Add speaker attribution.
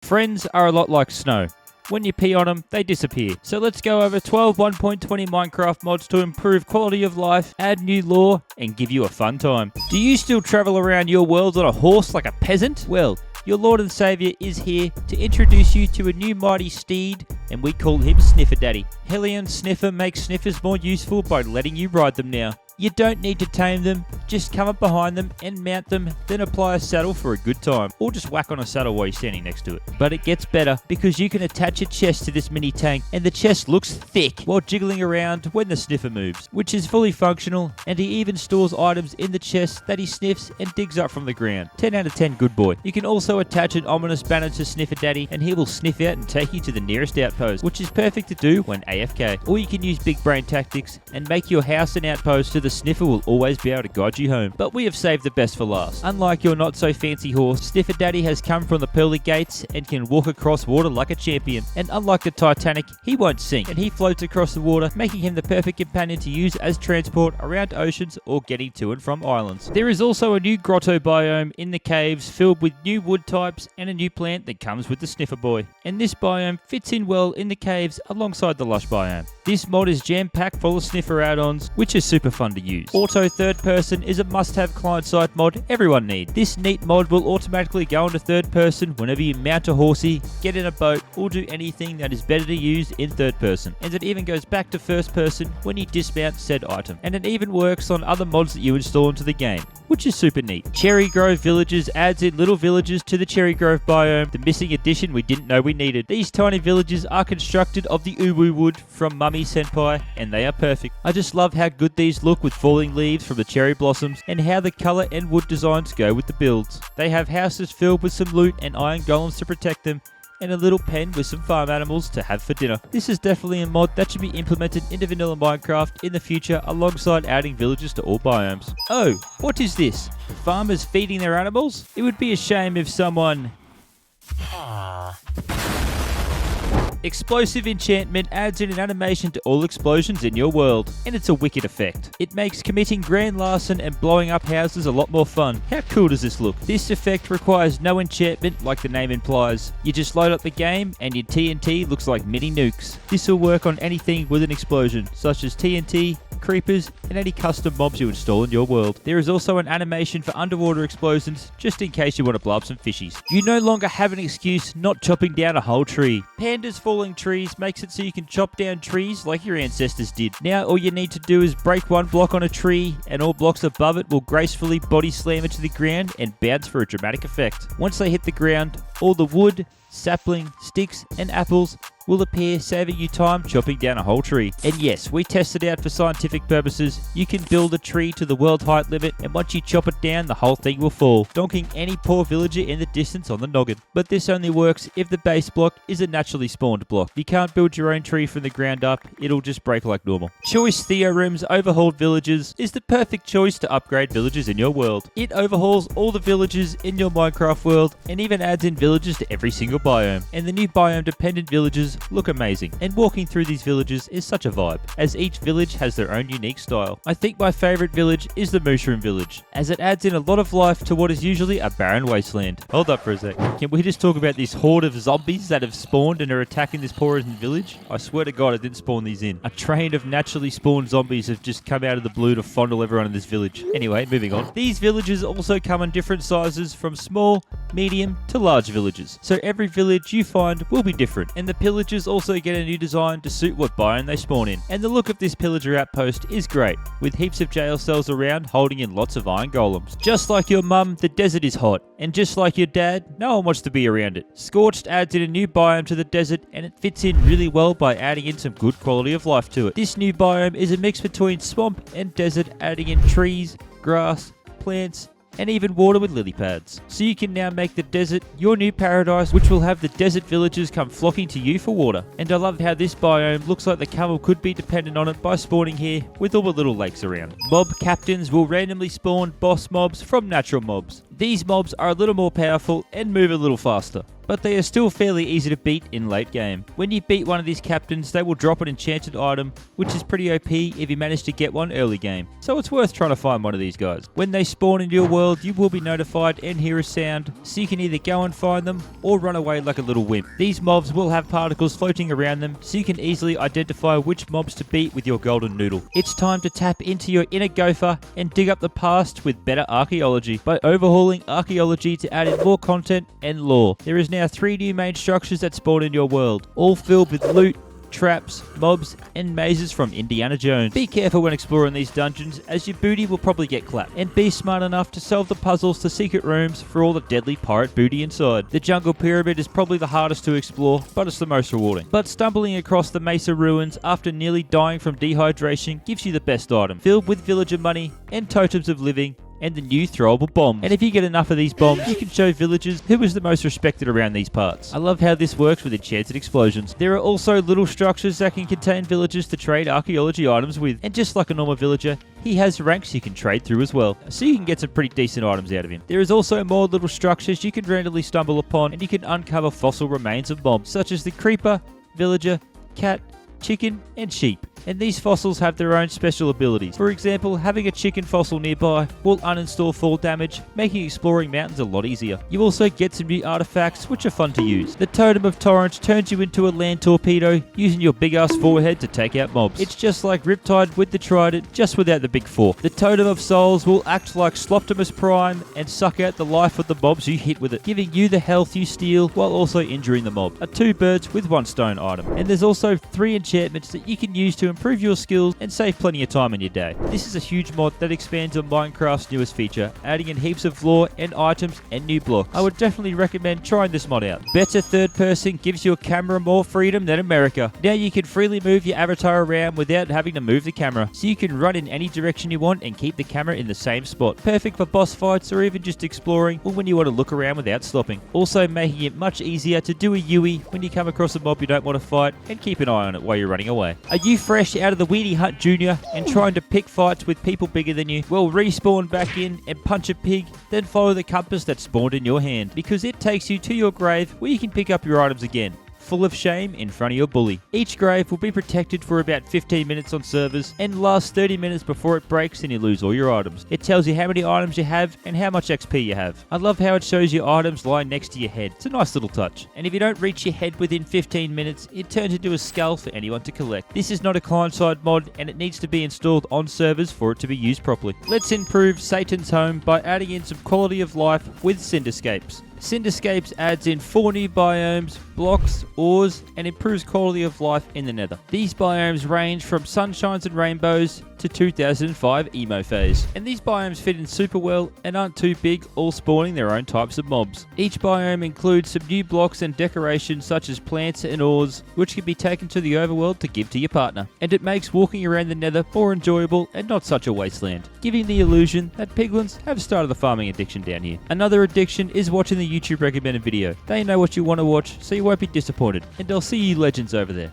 Speaker 1: Friends are a lot like snow. When you pee on them, they disappear. So let's go over 12 1.20 Minecraft mods to improve quality of life, add new lore, and give you a fun time. Do you still travel around your world on a horse like a peasant? Well, your Lord and Saviour is here to introduce you to a new mighty steed, and we call him Sniffer Daddy. Hellions Sniffer makes sniffers more useful by letting you ride them now. You don't need to tame them, just come up behind them and mount them, then apply a saddle for a good time, or just whack on a saddle while you're standing next to it. But it gets better, because you can attach a chest to this mini tank, and the chest looks thick while jiggling around when the sniffer moves, which is fully functional, and he even stores items in the chest that he sniffs and digs up from the ground. 10 out of 10, good boy. You can also attach an ominous banner to Sniffer Daddy, and he will sniff out and take you to the nearest outpost, which is perfect to do when AFK. Or you can use big brain tactics and make your house an outpost so the sniffer will always be able to guide you home. But we have saved the best for last. Unlike your not so fancy horse, Sniffer Daddy has come from the pearly gates and can walk across water like a champion. And unlike the Titanic, he won't sink, and he floats across the water, making him the perfect companion to use as transport around oceans or getting to and from islands. There is also a new grotto biome in the caves filled with new wood types and a new plant that comes with the Sniffer Boy. And this biome fits in well in the caves alongside the lush biome. This mod is jam-packed full of sniffer add-ons, which is super fun to use. Auto third person is a must-have client-side mod everyone needs. This neat mod will automatically go into third person whenever you mount a horsey, get in a boat, or do anything that is better to use in third person. And it even goes back to first person when you dismount said item. And it even works on other mods that you install into the game, which is super neat. Cherry Grove Villages adds in little villages to the Cherry Grove biome, the missing addition we didn't know we needed. These tiny villages are constructed of the uwu wood from Mummy Senpai, and they are perfect. I just love how good these look with falling leaves from the cherry blossoms, and how the colour and wood designs go with the builds. They have houses filled with some loot and iron golems to protect them, and a little pen with some farm animals to have for dinner. This is definitely a mod that should be implemented into vanilla Minecraft in the future alongside adding villages to all biomes. Oh, what is this? Farmers feeding their animals? It would be a shame if someone... Explosive Enchantment adds in an animation to all explosions in your world, and it's a wicked effect. It makes committing grand larceny and blowing up houses a lot more fun. How cool does this look? This effect requires no enchantment like the name implies. You just load up the game and your TNT looks like mini nukes. This will work on anything with an explosion, such as TNT, creepers, and any custom mobs you install in your world. There is also an animation for underwater explosions, just in case you want to blow up some fishies. You no longer have an excuse not chopping down a whole tree. Panda's falling trees makes it so you can chop down trees like your ancestors did. Now all you need to do is break one block on a tree, and all blocks above it will gracefully body slam it to the ground and bounce for a dramatic effect. Once they hit the ground, all the wood, sapling, sticks, and apples will appear, saving you time chopping down a whole tree. And yes, we tested out for scientific purposes. You can build a tree to the world height limit, and once you chop it down, the whole thing will fall, donking any poor villager in the distance on the noggin. But this only works if the base block is a naturally spawned block. You can't build your own tree from the ground up, it'll just break like normal. ChoiceTheorem's OverHauled Villages is the perfect choice to upgrade villages in your world. It overhauls all the villages in your Minecraft world, and even adds in villages to every single biome. And the new biome dependent villages look amazing, and walking through these villages is such a vibe, as each village has their own unique style. I think my favourite village is the Mushroom Village, as it adds in a lot of life to what is usually a barren wasteland. Hold up for a sec. Can we just talk about this horde of zombies that have spawned and are attacking this poor innocent village? I swear to God I didn't spawn these in. A train of naturally spawned zombies have just come out of the blue to fondle everyone in this village. Anyway, moving on. These villages also come in different sizes, from small, medium to large villages. So every village you find will be different, and the pillagers also get a new design to suit what biome they spawn in. And the look of this pillager outpost is great, with heaps of jail cells around holding in lots of iron golems. Just like your mum, the desert is hot, and just like your dad, no one wants to be around it. Scorched adds in a new biome to the desert, and it fits in really well by adding in some good quality of life to it. This new biome is a mix between swamp and desert, adding in trees, grass, plants, and even water with lily pads. So you can now make the desert your new paradise, which will have the desert villagers come flocking to you for water. And I love how this biome looks like the camel could be dependent on it by spawning here with all the little lakes around. Mob captains will randomly spawn boss mobs from natural mobs. These mobs are a little more powerful and move a little faster, but they are still fairly easy to beat in late game. When you beat one of these captains, they will drop an enchanted item, which is pretty OP if you manage to get one early game. So it's worth trying to find one of these guys. When they spawn into your world, you will be notified and hear a sound, so you can either go and find them or run away like a little wimp. These mobs will have particles floating around them, so you can easily identify which mobs to beat with your golden noodle. It's time to tap into your inner gopher and dig up the past with better archaeology by overhauling archaeology to add in more content and lore. There is now 3 new main structures that spawn in your world, all filled with loot, traps, mobs, and mazes from Indiana Jones. Be careful when exploring these dungeons, as your booty will probably get clapped, and be smart enough to solve the puzzles to secret rooms for all the deadly pirate booty inside. The jungle pyramid is probably the hardest to explore, but it's the most rewarding. But stumbling across the Mesa ruins after nearly dying from dehydration gives you the best item, filled with villager money and totems of living, and the new throwable bombs. And if you get enough of these bombs, you can show villagers who is the most respected around these parts. I love how this works with enchanted explosions. There are also little structures that can contain villagers to trade archaeology items with, and just like a normal villager, he has ranks you can trade through as well, so you can get some pretty decent items out of him. There is also more little structures you can randomly stumble upon, and you can uncover fossil remains of mobs, such as the creeper, villager, cat, chicken, and sheep. And these fossils have their own special abilities. For example, having a chicken fossil nearby will uninstall fall damage, making exploring mountains a lot easier. You also get some new artifacts which are fun to use. The Totem of Torrents turns you into a land torpedo, using your big ass forehead to take out mobs. It's just like Riptide with the trident, just without the big fork. The Totem of Souls will act like Sloptimus Prime and suck out the life of the mobs you hit with it, giving you the health you steal while also injuring the mob. A 2 birds with 1 stone item. And there's also 3 enchantments that you can use to improve your skills and save plenty of time in your day. This is a huge mod that expands on Minecraft's newest feature, adding in heaps of lore and items and new blocks. I would definitely recommend trying this mod out. Better third person gives your camera more freedom than America. Now you can freely move your avatar around without having to move the camera, so you can run in any direction you want and keep the camera in the same spot. Perfect for boss fights or even just exploring, or when you want to look around without stopping. Also making it much easier to do a Yui when you come across a mob you don't want to fight, and keep an eye on it while you're running away. Are you fresh out of the Weenie Hut Jr. and trying to pick fights with people bigger than you? Well, respawn back in and punch a pig, then follow the compass that spawned in your hand, because it takes you to your grave where you can pick up your items again, full of shame in front of your bully. Each grave will be protected for about 15 minutes on servers and lasts 30 minutes before it breaks and you lose all your items. It tells you how many items you have and how much XP you have. I love how it shows your items lying next to your head. It's a nice little touch. And if you don't reach your head within 15 minutes, it turns into a skull for anyone to collect. This is not a client-side mod and it needs to be installed on servers for it to be used properly. Let's improve Satan's home by adding in some quality of life with Cinderscapes. Cinderscapes adds in 4 new biomes, blocks, ores, and improves quality of life in the nether. These biomes range from sunshines and rainbows to 2005 emo phase. And these biomes fit in super well and aren't too big, all spawning their own types of mobs. Each biome includes some new blocks and decorations such as plants and ores, which can be taken to the overworld to give to your partner. And it makes walking around the nether more enjoyable and not such a wasteland, giving the illusion that piglins have started the farming addiction down here. Another addiction is watching the YouTube recommended video. They know what you want to watch, so you won't be disappointed. And I'll see you legends over there.